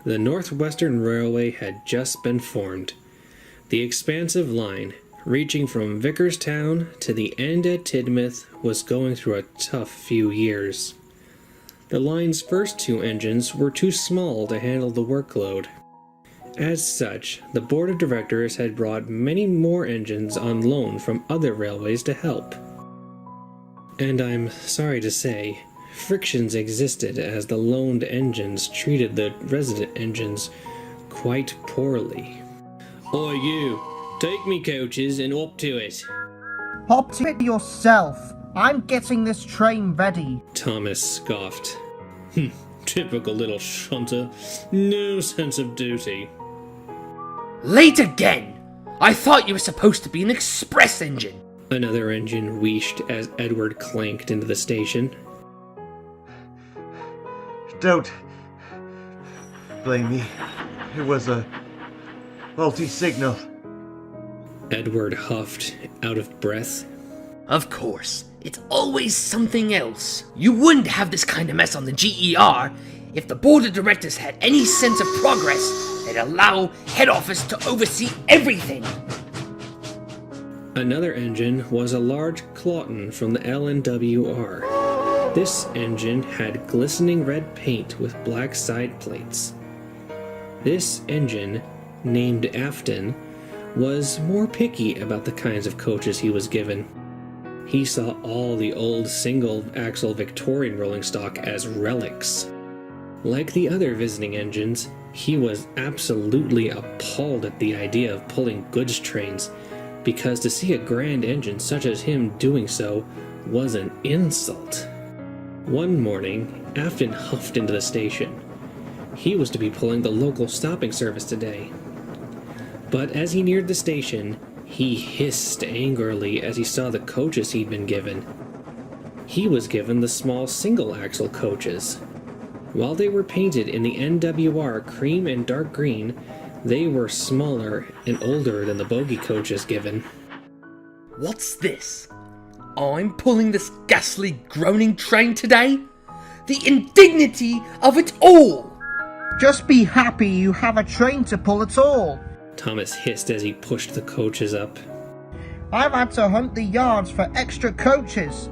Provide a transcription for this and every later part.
The Northwestern Railway had just been formed. The expansive line, reaching from Vickerstown to the end at Tidmouth, was going through a tough few years. The line's first 2 engines were too small to handle the workload. As such, the board of directors had brought many more engines on loan from other railways to help. And I'm sorry to say, frictions existed as the loaned engines treated the resident engines quite poorly. Oi you, take me coaches and up to it. Hop to it yourself. I'm getting this train ready. Thomas scoffed. Typical little shunter. No sense of duty. Late again! I thought you were supposed to be an express engine. Another engine wheeshed as Edward clanked into the station. Don't blame me. It was a faulty signal. Edward huffed, out of breath. Of course, it's always something else. You wouldn't have this kind of mess on the GER if the board of directors had any sense of progress. They'd allow head office to oversee everything. Another engine was a large Clawton from the LNWR. This engine had glistening red paint with black side plates. This engine, named Afton, was more picky about the kinds of coaches he was given. He saw all the old single-axle Victorian rolling stock as relics. Like the other visiting engines, he was absolutely appalled at the idea of pulling goods trains, because to see a grand engine such as him doing so was an insult. One morning, Afton huffed into the station. He was to be pulling the local stopping service today. But as he neared the station, he hissed angrily as he saw the coaches he'd been given. He was given the small single-axle coaches. While they were painted in the NWR cream and dark green, they were smaller and older than the bogie coaches given. What's this? I'm pulling this ghastly groaning train today? The indignity of it all! Just be happy you have a train to pull at all. Thomas hissed as he pushed the coaches up. I've had to hunt the yards for extra coaches.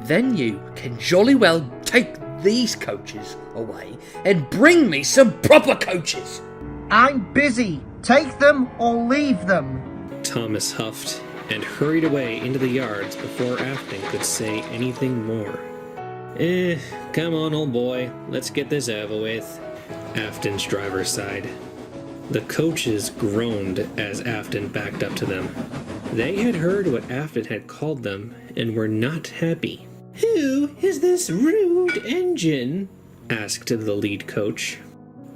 Then you can jolly well take these coaches away and bring me some proper coaches. I'm busy. Take them or leave them. Thomas huffed and hurried away into the yards before Afton could say anything more. Come on, old boy. Let's get this over with. Afton's driver sighed. The coaches groaned as Afton backed up to them. They had heard what Afton had called them and were not happy. "Who is this rude engine?" asked the lead coach.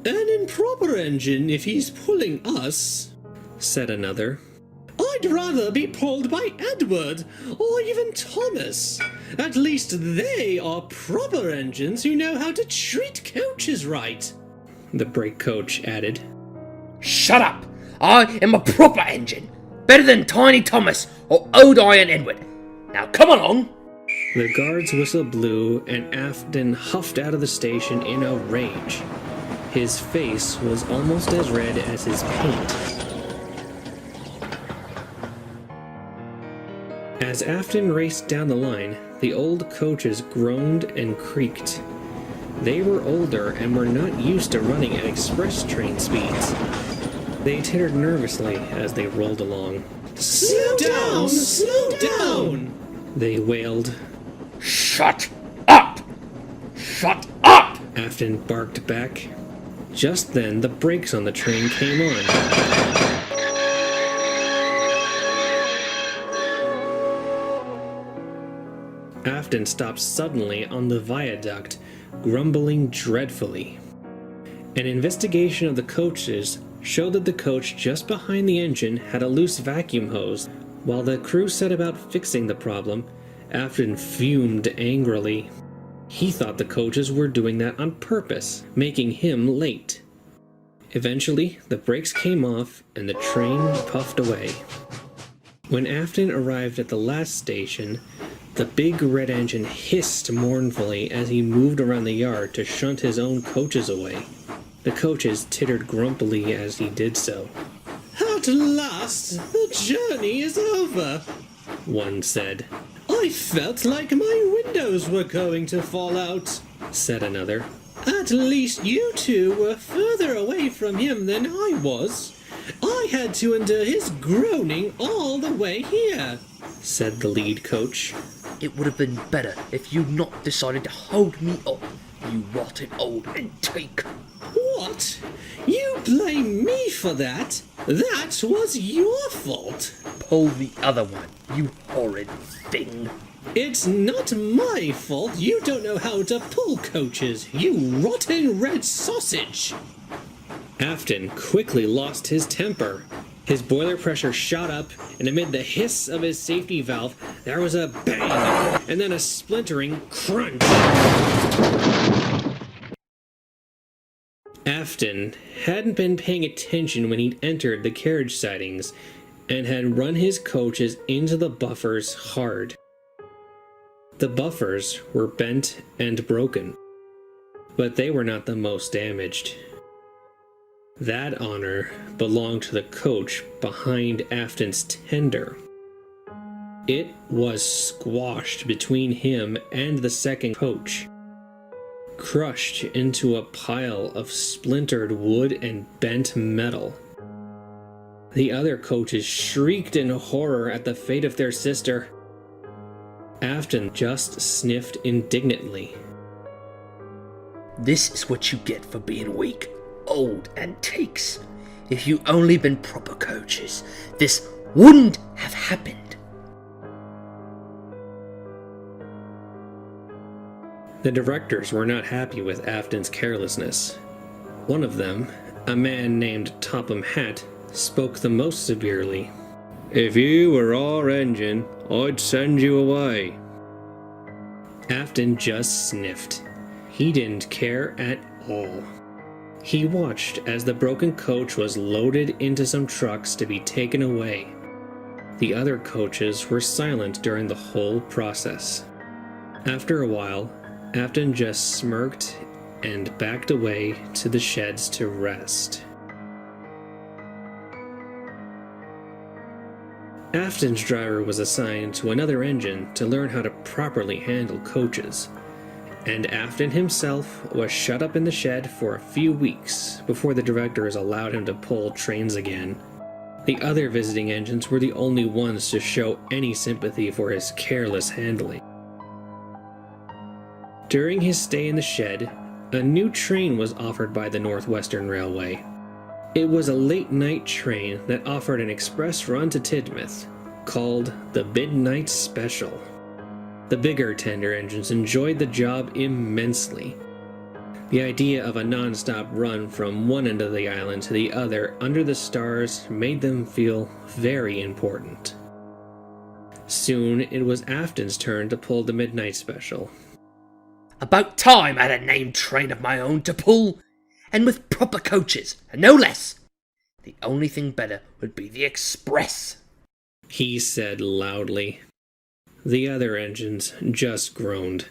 "An improper engine if he's pulling us," said another. "I'd rather be pulled by Edward or even Thomas. At least they are proper engines who know how to treat coaches right," the brake coach added. Shut up! I am a proper engine. Better than Tiny Thomas or Old Iron Edward. Now come along! The guard's whistle blew and Afton huffed out of the station in a rage. His face was almost as red as his paint. As Afton raced down the line, the old coaches groaned and creaked. They were older and were not used to running at express train speeds. They tittered nervously as they rolled along. "Slow down! Slow down!" they wailed. Shut up! Shut up! Afton barked back. Just then, the brakes on the train came on. Afton stopped suddenly on the viaduct, grumbling dreadfully. An investigation of the coaches showed that the coach just behind the engine had a loose vacuum hose. While the crew set about fixing the problem, Afton fumed angrily. He thought the coaches were doing that on purpose, making him late. Eventually, the brakes came off and the train puffed away. When Afton arrived at the last station, the big red engine hissed mournfully as he moved around the yard to shunt his own coaches away. The coaches tittered grumpily as he did so. "At last, the journey is over," one said. "I felt like my windows were going to fall out," said another. "At least you two were further away from him than I was. I had to endure his groaning all the way here," said the lead coach. It would have been better if you'd not decided to hold me up, you rotten old antique. "What? You blame me for that? That was your fault." Pull the other one, you horrid thing. "It's not my fault you don't know how to pull coaches, you rotten red sausage." Afton quickly lost his temper. His boiler pressure shot up, and amid the hiss of his safety valve, there was a bang, and then a splintering crunch. Afton hadn't been paying attention when he'd entered the carriage sidings, and had run his coaches into the buffers hard. The buffers were bent and broken, but they were not the most damaged. That honor belonged to the coach behind Afton's tender. It was squashed between him and the second coach, crushed into a pile of splintered wood and bent metal. The other coaches shrieked in horror at the fate of their sister. Afton just sniffed indignantly. This is what you get for being weak, old antiques. If you only been proper coaches, this wouldn't have happened. The directors were not happy with Afton's carelessness. One of them, a man named Topham Hatt, spoke the most severely. "If you were our engine, I'd send you away." Afton just sniffed. He didn't care at all. He watched as the broken coach was loaded into some trucks to be taken away. The other coaches were silent during the whole process. After a while, Afton just smirked and backed away to the sheds to rest. Afton's driver was assigned to another engine to learn how to properly handle coaches, and Afton himself was shut up in the shed for a few weeks before the directors allowed him to pull trains again. The other visiting engines were the only ones to show any sympathy for his careless handling. During his stay in the shed, a new train was offered by the Northwestern Railway. It was a late-night train that offered an express run to Tidmouth, called the Midnight Special. The bigger tender engines enjoyed the job immensely. The idea of a non-stop run from one end of the island to the other under the stars made them feel very important. Soon it was Afton's turn to pull the Midnight Special. About time I had a named train of my own to pull, and with proper coaches, and no less. The only thing better would be the express, he said loudly. The other engines just groaned.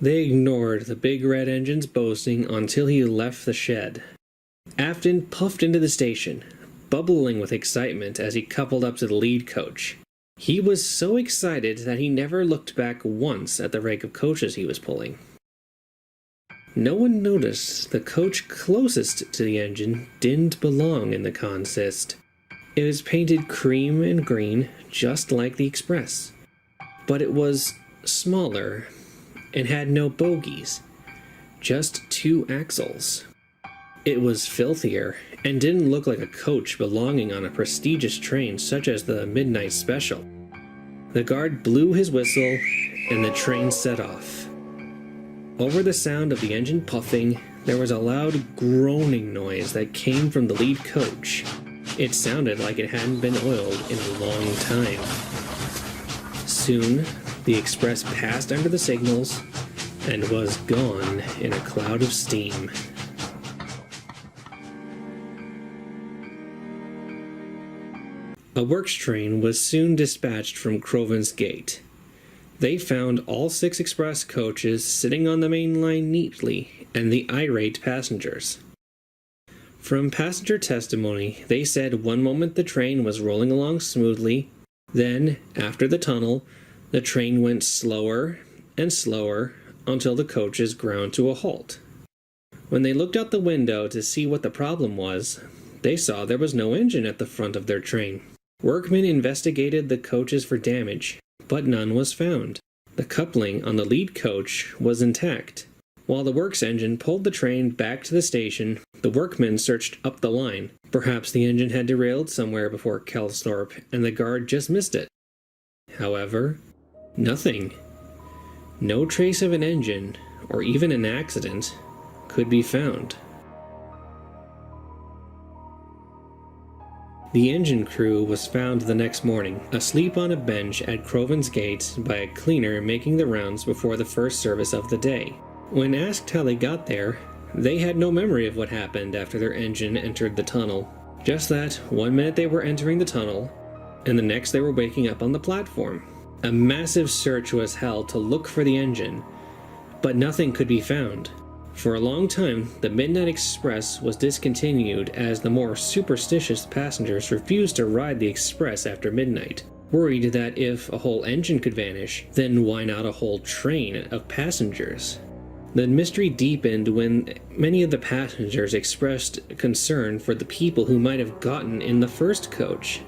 They ignored the big red engine's boasting until he left the shed. Afton puffed into the station, bubbling with excitement as he coupled up to the lead coach. He was so excited that he never looked back once at the rank of coaches he was pulling. No one noticed the coach closest to the engine didn't belong in the consist. It was painted cream and green, just like the Express, but it was smaller and had no bogies, just 2 axles. It was filthier and didn't look like a coach belonging on a prestigious train such as the Midnight Special. The guard blew his whistle and the train set off. Over the sound of the engine puffing, there was a loud groaning noise that came from the lead coach. It sounded like it hadn't been oiled in a long time. Soon, the express passed under the signals and was gone in a cloud of steam. A works train was soon dispatched from Crovan's Gate. They found all 6 express coaches sitting on the main line neatly, and the irate passengers. From passenger testimony, they said one moment the train was rolling along smoothly, then, after the tunnel, the train went slower and slower until the coaches ground to a halt. When they looked out the window to see what the problem was, they saw there was no engine at the front of their train. Workmen investigated the coaches for damage, but none was found. The coupling on the lead coach was intact. While the works engine pulled the train back to the station, the workmen searched up the line. Perhaps the engine had derailed somewhere before Kelsthorpe, and the guard just missed it. However, nothing. No trace of an engine, or even an accident, could be found. The engine crew was found the next morning, asleep on a bench at Crovan's Gate by a cleaner making the rounds before the first service of the day. When asked how they got there, they had no memory of what happened after their engine entered the tunnel. Just that, one minute they were entering the tunnel, and the next they were waking up on the platform. A massive search was held to look for the engine, but nothing could be found. For a long time, the Midnight Express was discontinued as the more superstitious passengers refused to ride the express after midnight, worried that if a whole engine could vanish, then why not a whole train of passengers? The mystery deepened when many of the passengers expressed concern for the people who might have gotten in the first coach.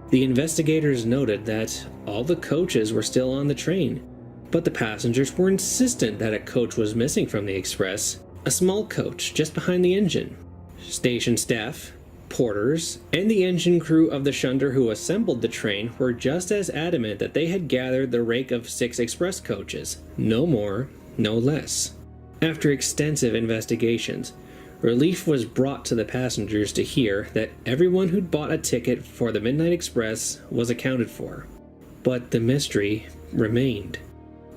The investigators noted that all the coaches were still on the train, but the passengers were insistent that a coach was missing from the express, a small coach just behind the engine. Station staff, porters, and the engine crew of the shunder who assembled the train were just as adamant that they had gathered the rake of 6 express coaches, no more, no less. After extensive investigations, relief was brought to the passengers to hear that everyone who'd bought a ticket for the Midnight Express was accounted for. But the mystery remained.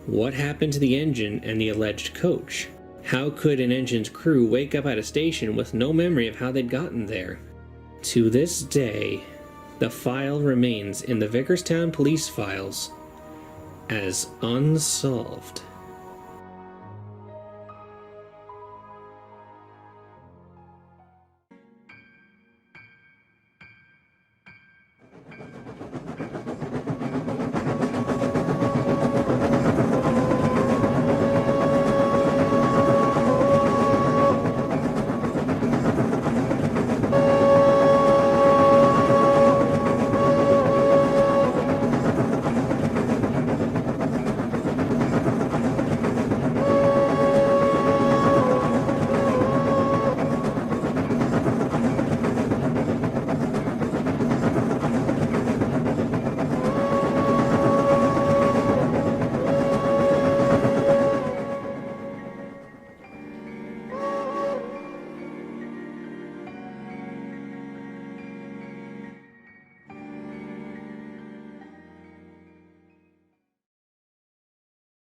What happened to the engine and the alleged coach? How could an engine's crew wake up at a station with no memory of how they'd gotten there? To this day, the file remains in the Vicarstown police files as unsolved.